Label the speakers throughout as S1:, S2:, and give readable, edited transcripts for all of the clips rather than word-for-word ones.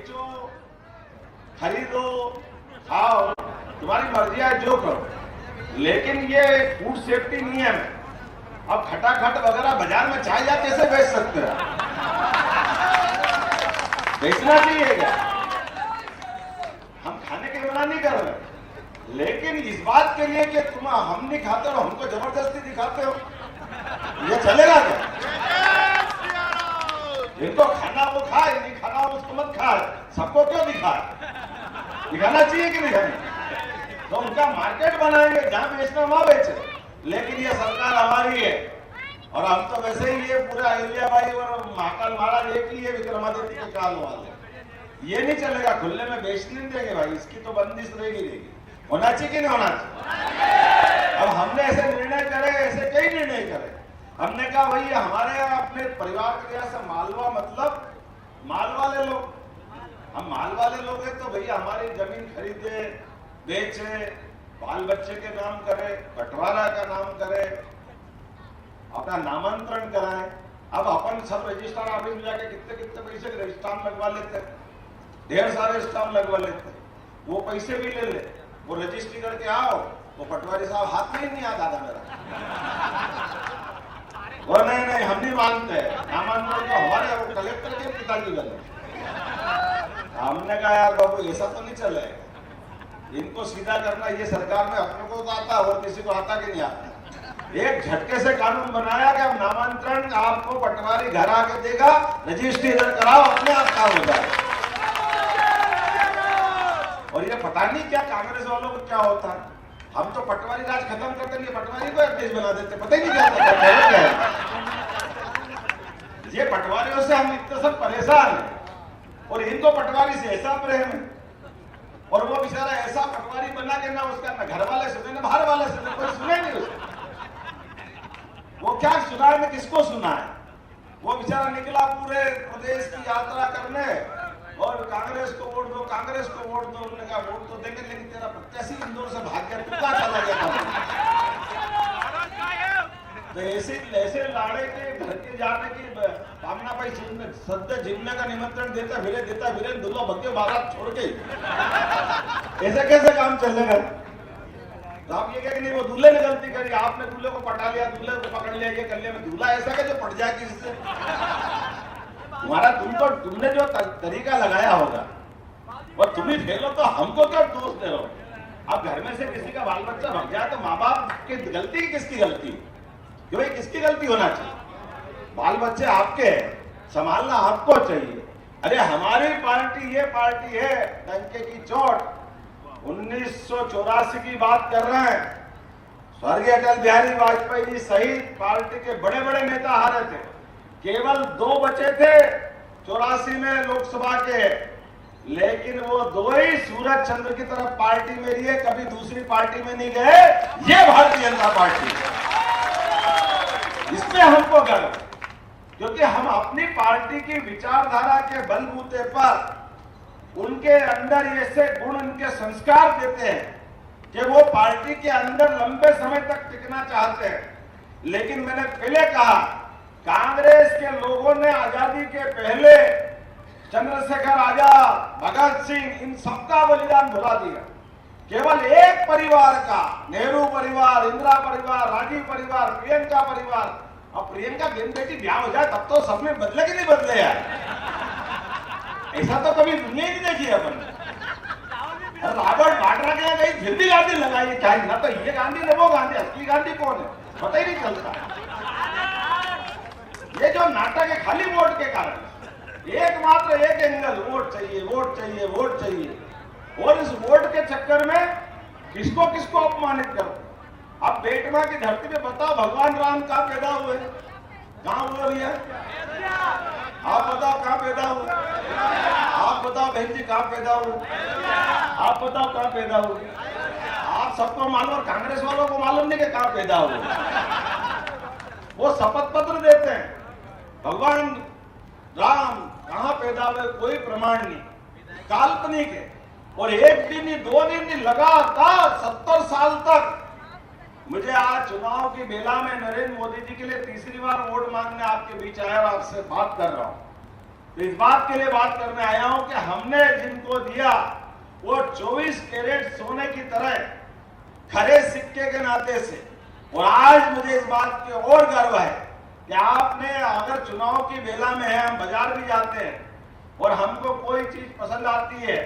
S1: बेचो, खरीदो, खाओ, तुम्हारी मर्जी है जो करो, लेकिन ये फूड सेफ्टी नियम है। अब खटाखट वगैरह बाजार में चाय या कैसे बेच सकते हैं? बेचना चाहिए क्या? हम खाने के मना नहीं कर रहे, लेकिन इस बात के लिए कि तुम हम नहीं खाते हो, हमको जबरदस्ती दिखाते हो, ये चलेगा क्या? जिनको खाना वो खाए, नहीं खाना उसको मत खाए, सबको क्यों दिखाए? दिखाना चाहिए कि नहीं? तो उनका मार्केट बनाएंगे, जहां बेचना वहां बेचे, लेकिन ये सरकार हमारी है और हम तो वैसे ही ये पूरा अहिल्या बाई और महाकाल महाराज एक ही है, विक्रमादित्य के काल वाले। ये नहीं चलेगा, खुले में बेचने नहीं देंगे भाई, इसकी तो बंदिश रहेगी। होना चाहिए कि नहीं होना चाहिए? अब हमने ऐसे निर्णय करे, ऐसे कई निर्णय करे। हमने कहा भाई हमारे अपने परिवार के यहाँ से मालवा, मतलब माल वाले लोग, हम माल वाले लोग हैं तो भैया हमारी जमीन खरीदे, बेचे, बाल बच्चे के नाम करे, बंटवारा का नाम करे, अपना नामांतरण कराए। अब अपन सब रजिस्ट्रार ऑफिस में जाके कितने कितने पैसे के रजिस्ट्रार लगवा लेते हैं, ढेर सारे स्टाम्प लगवा लेते हैं, वो पैसे भी ले ले, वो रजिस्ट्री करके आओ, वो पटवारी साहब हाथ में ही नहीं आता था मेरा, वो नहीं हम नहीं मानते, नामांतरण तो हमारे वो कलेक्टर के पिताजी बने। हमने कहा यार बाबू ऐसा तो नहीं चलेगा, इनको सीधा करना ये सरकार में अपने को तो आता और किसी को आता कि नहीं आता। एक झटके से कानून बनाया कि अब नामांतरण आपको पटवारी घर आके देगा, रजिस्ट्री इधर कराओ, अपने आप काम हो जाए। और ये पता नहीं क्या कांग्रेस वालों को क्या होता है, हम तो पटवारी राज खत्म करते नहीं, पटवारी को अध्यक्ष बना देते, पता ही नहीं क्या होता है। ये पटवारियों से हम इतने सब परेशान हैं और इनको पटवारी से ऐसा प्रेम है, और वो बेचारा ऐसा पटवारी बना के ना उसका ना घर वाले सुने ना बाहर वाले सुने, कोई सुने नहीं उसे। वो क्या सुनाए में किसको सुनाए? वो बेचारा निकला पूरे प्रदेश की यात्रा करने और कांग्रेस को वोट दो, कांग्रेस को वोट दो। उन्होंने कहा वोट तो देंगे, लेकिन तेरा प्रत्याशी इंदौर से भाग गया, तू कहां चला गया? तो ऐसे लाड़े के घर के जाने की कामना भाई सद्य जिम्मे का निमंत्रण देता फिरे दुल्हा भक्के बारात छोड़ के, ऐसे कैसे काम चलेगा? तो आप ये कहें कि नहीं वो दूल्हे ने गलती करी, आपने दूल्हे को पटा लिया, दूल्हे को पकड़ लिया, ये कर लिया, दूल्हा ऐसा कि जो पट जाए किससे? तुम्हारा तुमने जो तरीका लगाया होगा और तुम ही फेलो, तो हमको क्यों दोष दे रहे हो? अब घर में से किसी का बाल बच्चा भाग जाए तो माँ बाप की गलती, किसकी गलती? कि भाई किसकी गलती होना चाहिए? बाल बच्चे आपके हैं, संभालना आपको चाहिए। अरे हमारी पार्टी ये पार्टी है डंके की चोट, 1984 की बात कर रहे हैं, स्वर्गीय अटल बिहारी वाजपेयी जी सहित पार्टी के बड़े बड़े नेता हारे थे, केवल 2 बचे थे 84 में लोकसभा के, लेकिन वो 2 ही सूरज चंद्र की तरफ पार्टी में रही है, कभी दूसरी पार्टी में नहीं गए। ये भारतीय जनता पार्टी है, इसमें हमको गर्व, क्योंकि हम अपनी पार्टी की विचारधारा के बलबूते पर उनके अंदर ऐसे गुण, उनके संस्कार देते हैं कि वो पार्टी के अंदर लंबे समय तक टिकना चाहते हैं। लेकिन मैंने पहले कहा, कांग्रेस के लोगों ने आजादी के पहले चंद्रशेखर आजाद, भगत सिंह, इन सबका बलिदान भुला दिया। केवल एक परिवार का, नेहरू परिवार, इंदिरा परिवार, राजीव परिवार, प्रियंका परिवार, अब प्रियंका बहन बेटी ब्याह हो जाए तब तो सब में बदले कि नहीं बदले यार? ऐसा तो कभी दुनिया ही नहीं देखी अपन। रॉबर्ट वाड्रा के यहाँ गई, फिर भी गांधी लगाई, क्या ना तो ये गांधी ने वो गांधी, असली गांधी कौन है पता ही नहीं चलता। ये जो नाटक है खाली वोट के कारण, एकमात्र एक एंगल, वोट चाहिए, वोट चाहिए, वोट चाहिए, और इस वोट के चक्कर में किसको किसको अपमानित करो। अब बेटमा की धरती पे बताओ भगवान राम कहाँ पैदा हुए? कहाँ हुए भैया? आप बताओ कहाँ पैदा हुए? आप बताओ बहन जी कहाँ पैदा हुए? आप बताओ कहाँ पैदा हुए? आप सबको मालूम, और कांग्रेस वालों को मालूम नहीं कि कहाँ पैदा हुए। वो शपथ पत्र देते हैं, भगवान राम कहाँ पैदा हुए कोई प्रमाण नहीं, काल्पनिक है। और एक दिन ही 2 दिन ही लगातार 70 साल तक। मुझे आज चुनाव की बेला में नरेंद्र मोदी जी के लिए तीसरी बार वोट मांगने आपके बीच आया और आपसे बात कर रहा हूं। तो इस बात के लिए बात करने आया हूं कि हमने जिनको दिया वो 24 कैरेट सोने की तरह खरे सिक्के के नाते से, और आज मुझे इस बात की और गर्व है कि आपने अगर चुनाव की बेला में है, हम बाजार भी जाते हैं और हमको कोई चीज पसंद आती है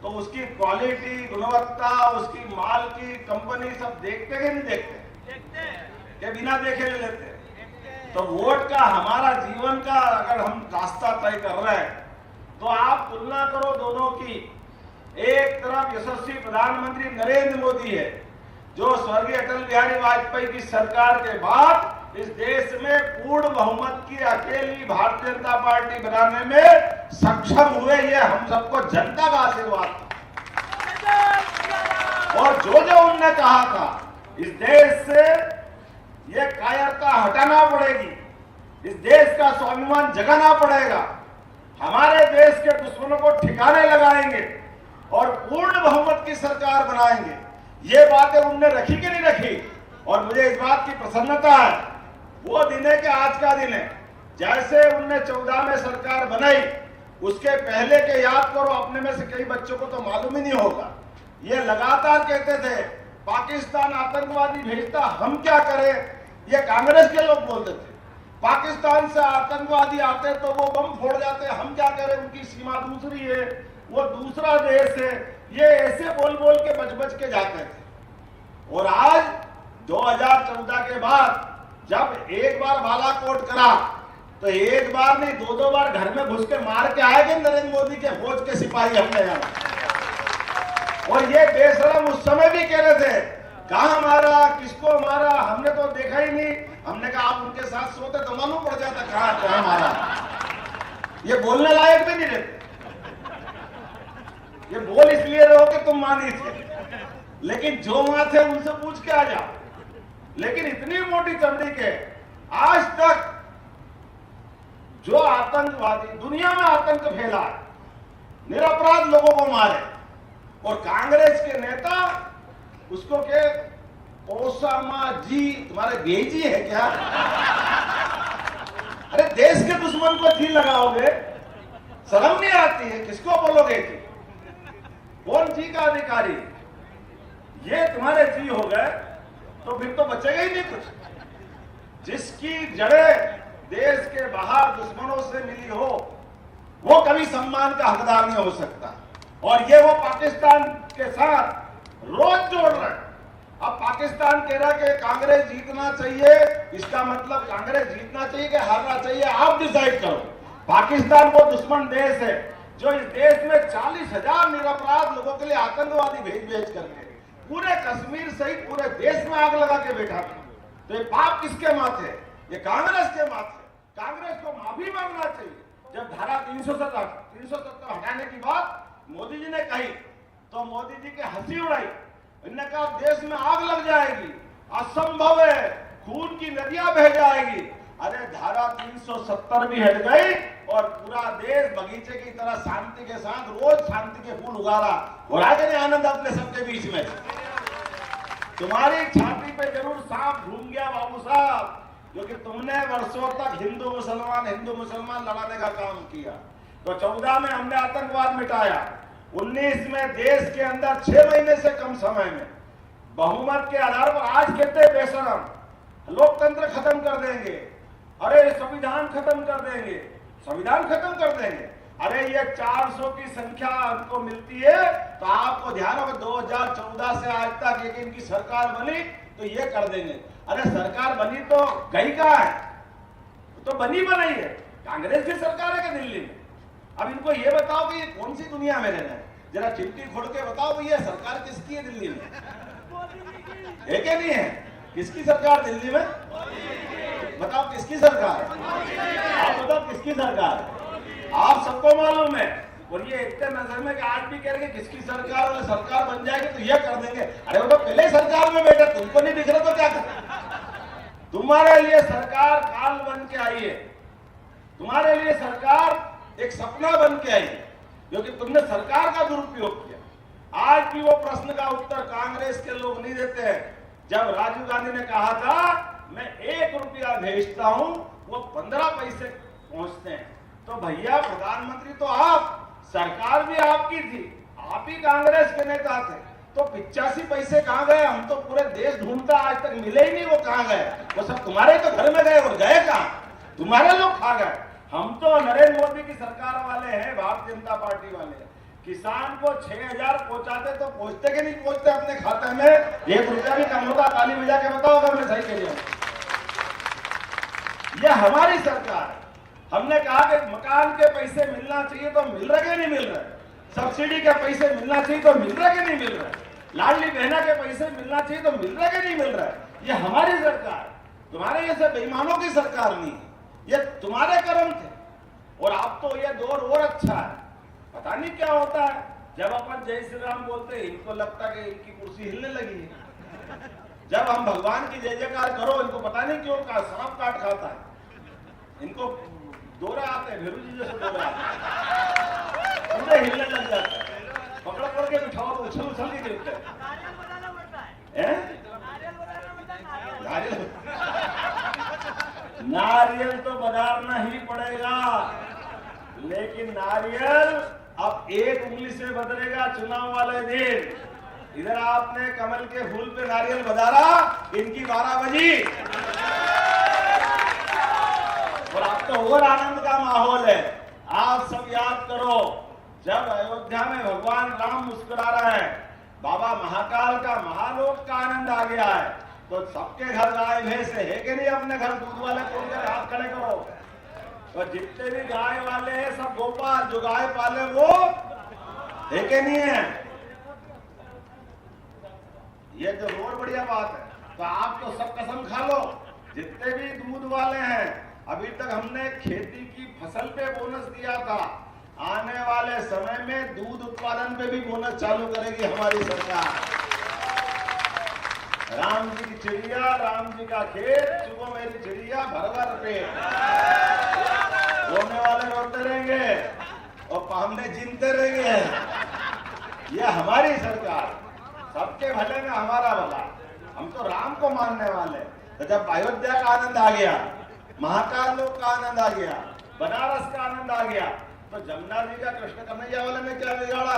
S1: तो उसकी क्वालिटी, गुणवत्ता, उसकी माल की कंपनी सब देखते कि नहीं देखते? कि बिना देखे ले लेते? तो वोट का हमारा जीवन का अगर हम रास्ता तय कर रहे हैं तो आप तुलना करो दोनों की। एक तरफ यशस्वी प्रधानमंत्री नरेंद्र मोदी है जो स्वर्गीय अटल बिहारी वाजपेयी की सरकार के बाद इस देश में पूर्ण बहुमत की अकेली भारतीय जनता पार्टी बनाने में सक्षम हुए। ये हम सबको जनता का आशीर्वाद था। और जो जो उनने कहा था इस देश से ये कायरता हटाना पड़ेगी, इस देश का स्वाभिमान जगाना पड़ेगा, हमारे देश के दुश्मनों को ठिकाने लगाएंगे और पूर्ण बहुमत की सरकार बनाएंगे। ये बातें उनने रखी कि नहीं रखी? और मुझे इस बात की प्रसन्नता है, वो दिन है कि आज का दिन है। जैसे उनने 14 में सरकार बनाई, उसके पहले के याद करो, अपने में से कई बच्चों को तो मालूम ही नहीं होगा। ये लगातार कहते थे पाकिस्तान आतंकवादी भेजता, हम क्या करें? ये कांग्रेस के लोग बोलते थे। पाकिस्तान से आतंकवादी आते तो वो बम फोड़ जाते, हम क्या करें? उनकी सीमा दूसरी है, वो दूसरा देश है। ये ऐसे बोल बोल के बच बच के जाते थे। और आज 2014 के बाद जब एक बार बालाकोट करा तो एक बार नहीं, दो बार घर में घुस के मार के आए गए नरेंद्र मोदी के फौज के सिपाही हमने यहाँ। और ये बेशरम उस समय भी कह रहे थे कहां मारा, किसको मारा, हमने तो देखा ही नहीं। हमने कहा आप उनके साथ सोते तो मालूम पड़ जाता कहां मारा। ये बोलने लायक भी नहीं रहते। ये बोल इसलिए रहो कि तुम मानी थे, लेकिन जो वहां थे उनसे पूछ के आ जाओ। लेकिन इतनी मोटी चमड़ी के आज तक जो आतंकवादी दुनिया में आतंक फैला, निरपराध लोगों को मारे, और कांग्रेस के नेता उसको के ओसामा जी, तुम्हारे बेजी है क्या? अरे देश के दुश्मन को जी लगाओगे, शर्म नहीं आती है? किसको बोलोगे जी? कौन जी का अधिकारी? ये तुम्हारे जी हो गए तो फिर तो बचेगा ही नहीं कुछ। जिसकी जड़ें देश के बाहर दुश्मनों से मिली हो वो कभी सम्मान का हकदार नहीं हो सकता। और ये वो पाकिस्तान के साथ रोज जोड़ रहे हैं। अब पाकिस्तान कह रहा कि कांग्रेस जीतना चाहिए, इसका मतलब कांग्रेस जीतना चाहिए कि हारना चाहिए, आप डिसाइड करो। पाकिस्तान वो दुश्मन देश है जो इस देश में 40,000 निरपराध लोगों के लिए आतंकवादी भेज करके पूरे कश्मीर सहित पूरे देश में आग लगा के बैठा था। तो ये पाप किसके माथे? ये कांग्रेस के माथे। कांग्रेस को माफी मांगना चाहिए। जब धारा 370 हटाने की बात मोदी जी ने कही तो मोदी जी की हंसी उड़ाई। इन्होंने कहा देश में आग लग जाएगी, असंभव है, खून की नदियां बह जाएगी। अरे धारा 370 भी हट गई और पूरा देश बगीचे की तरह शांति के साथ रोज शांति के फूल उगा रहा। और आगे नहीं आनंद अपने सबके बीच में। तुम्हारी छाती पे जरूर सांप घूम गया बाबू साहब, क्योंकि तुमने वर्षों तक हिंदू मुसलमान लड़ाने का काम किया। तो 14 में हमने आतंकवाद मिटाया, 19 में देश के अंदर 6 महीने से कम समय में बहुमत के आधार पर आज कहते बेशरम लोकतंत्र खत्म कर देंगे, अरे संविधान खत्म कर देंगे, संविधान खत्म कर देंगे। अरे ये 400 की संख्या हमको मिलती है तो आपको ध्यान होगा 2014 से आज तक एक इनकी सरकार बनी तो ये कर देंगे। अरे सरकार बनी तो गई कहां है? तो बनी बनाई है, कांग्रेस की सरकार है कि दिल्ली में? अब इनको ये बताओ कि ये कौन सी दुनिया में रहना है? जरा चिमटी खोल के बताओ भैया सरकार किसकी है दिल्ली में? है क्या नहीं है? किसकी सरकार दिल्ली में? बताओ किसकी सरकार है? आप बताओ किसकी सरकार है? आप सबको मालूम है। और ये इतने नजर में कि आज भी कह रहे किसकी सरकार है, सरकार बन जाएगी तो ये कर देंगे। अरे वो तो पहले सरकार में बैठे, तुमको नहीं दिख रहा तो क्या कर? तुम्हारे लिए सरकार काल बन के आई है, तुम्हारे लिए सरकार एक सपना बन के आई है, क्योंकि तुमने सरकार का दुरुपयोग किया। आज भी वो प्रश्न का उत्तर कांग्रेस के लोग नहीं देते हैं। जब राजीव गांधी ने कहा था मैं 1 रुपया भेजता हूं वो 15 पैसे पहुंचते हैं, तो भैया प्रधानमंत्री तो आप, सरकार भी आपकी थी, आप ही कांग्रेस के नेता थे, तो 85 पैसे कहां गए? हम तो पूरे देश ढूंढता, आज तक मिले ही नहीं। वो कहां गए? वो सब तुम्हारे तो घर में गए, और गए कहां? तुम्हारे लोग खा गए। हम तो नरेंद्र मोदी की सरकार वाले हैं, भारतीय जनता पार्टी वाले। किसान को 6000 पहुंचाते तो पहुंचते कि नहीं पहुंचते अपने खाते में? 1 रुपया भी कम होता? ताली बजा के बताओ अगर मैं सही कह रहा हूं। यह हमारी सरकार है। हमने कहा कि मकान के पैसे मिलना चाहिए तो मिल रहे कि नहीं मिल रहे? सब्सिडी के पैसे मिलना चाहिए तो मिल रहे कि नहीं मिल रहे? लाडली बहना के पैसे मिलना चाहिए तो मिल रहे कि नहीं मिल रहे? ये हमारी सरकार, तुम्हारे जैसे बेईमानों की सरकार नहीं है। ये तुम्हारे कर्म थे। और आप तो ये दौर और अच्छा है, पता नहीं क्या होता है, जब अपन जय श्री राम बोलते हैं इनको लगता है कि इनकी कुर्सी हिलने लगी है। जब हम भगवान की जय जयकार करो, इनको पता नहीं क्यों का सांप काट खाता है। इनको दौरे आते हैं, भेरू जी जैसे दौरे आते हैं, पूरे हिलने लग जाते हैं। पकड़ के बिठाओ तो उछल उछल के गिरते हैं। नारियल तो बजारना ही पड़ेगा, लेकिन नारियल अब 1 उंगली से बदलेगा चुनाव वाले दिन। इधर आपने कमल के फूल पे नारियल बजारा, इनकी 12 बजी, और अब तो और आनंद का माहौल है। आप सब याद करो, जब अयोध्या में भगवान राम मुस्कुरा रहे हैं, बाबा महाकाल का महालोक का आनंद आ गया है, तो सबके घर गाय भैंस है कि नहीं? अपने घर दूध वाले तोड़कर हाथ खड़े करो। तो जितने भी गाय वाले हैं सब गोपाल, जो गाय पाले वो है कि नहीं है? ये तो और बढ़िया बात है। तो आप तो सब कसम खा लो, जितने भी दूध वाले हैं, अभी तक हमने खेती की फसल पे बोनस दिया था, आने वाले समय में दूध उत्पादन पे भी बोनस चालू करेगी हमारी सरकार। राम जी की चिड़िया, राम जी का खेत, सुबह मेरी चिड़िया भर भर पेट। रोने वाले रोते रहेंगे और पामने जीनते रहेंगे। यह हमारी सरकार, सबके भले में हमारा भला। हम तो राम को मानने वाले। तो जब अयोध्या का आनंद आ गया, महाकाल लोक का आनंद आ गया, बनारस का आनंद आ गया, तो जमुना जी का कृष्ण कन्हैया वाले ने क्या बिगाड़ा?